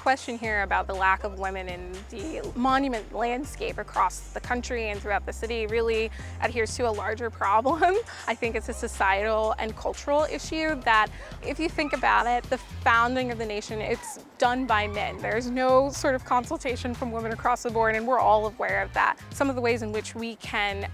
question here about the lack of women in the monument landscape across the country and throughout the city really adheres to a larger problem. I think it's a societal and cultural issue that, if you think about it, the founding of the nation, it's done by men. There's no sort of consultation from women across the board, and we're all aware of that. Some of the ways in which we can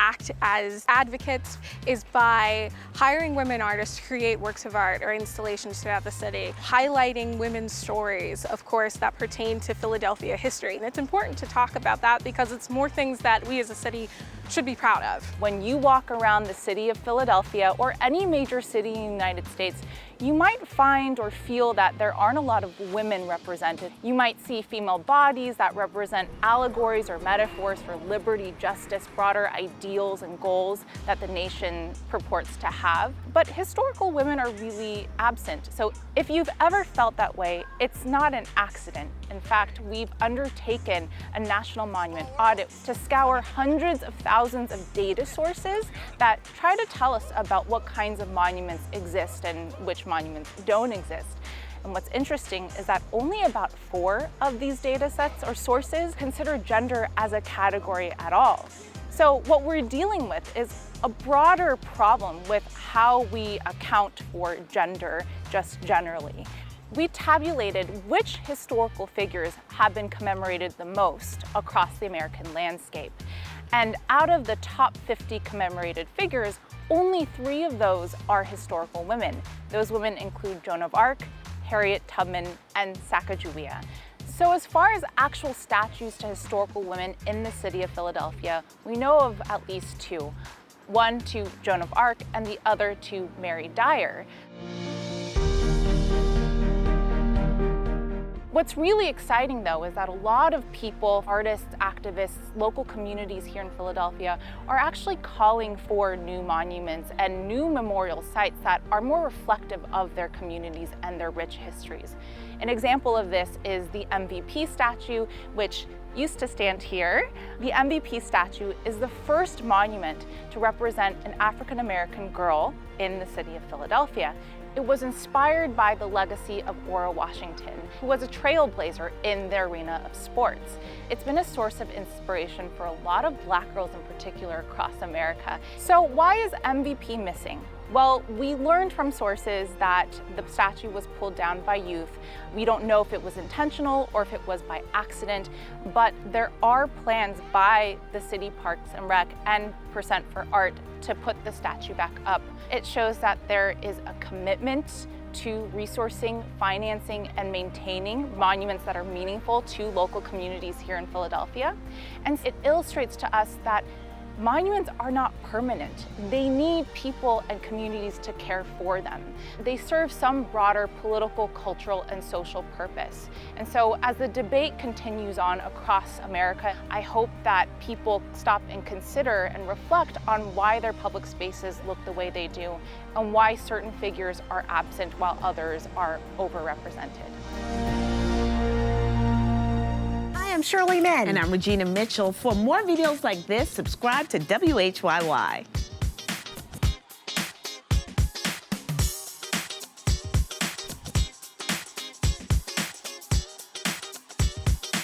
act as advocates is by hiring women artists to create works of art or installations throughout the city, highlighting women's stories, of course, that pertain to Philadelphia history. And it's important to talk about that because it's more things that we as a city should be proud of. When you walk around the city of Philadelphia or any major city in the United States, you might find or feel that there aren't a lot of women represented. You might see female bodies that represent allegories or metaphors for liberty, justice, broader ideals and goals that the nation purports to have. But historical women are really absent. So if you've ever felt that way, it's not an accident. In fact, we've undertaken a national monument audit to scour hundreds of thousands of data sources that try to tell us about what kinds of monuments exist and which monuments don't exist. And what's interesting is that only about 4 of these data sets or sources consider gender as a category at all. So what we're dealing with is a broader problem with how we account for gender just generally. We tabulated which historical figures have been commemorated the most across the American landscape. And out of the top 50 commemorated figures, only 3 of those are historical women. Those women include Joan of Arc, Harriet Tubman, and Sacagawea. So as far as actual statues to historical women in the city of Philadelphia, we know of at least 2. One to Joan of Arc and the other to Mary Dyer. What's really exciting, though, is that a lot of people, artists, activists, local communities here in Philadelphia are actually calling for new monuments and new memorial sites that are more reflective of their communities and their rich histories. An example of this is the MVP statue, which used to stand here. The MVP statue is the first monument to represent an African-American girl in the city of Philadelphia. It was inspired by the legacy of Ora Washington, who was a trailblazer in the arena of sports. It's been a source of inspiration for a lot of Black girls in particular across America. So why is MVP missing? Well, we learned from sources that the statue was pulled down by youth. We don't know if it was intentional or if it was by accident, but there are plans by the City Parks and Rec and Percent for Art to put the statue back up. It shows that there is a commitment to resourcing, financing, and maintaining monuments that are meaningful to local communities here in Philadelphia. And it illustrates to us that monuments are not permanent. They need people and communities to care for them. They serve some broader political, cultural, and social purpose. And so as the debate continues on across America, I hope that people stop and consider and reflect on why their public spaces look the way they do and why certain figures are absent while others are overrepresented. I'm Shirley. And I'm Regina Mitchell. For more videos like this, subscribe to WHYY.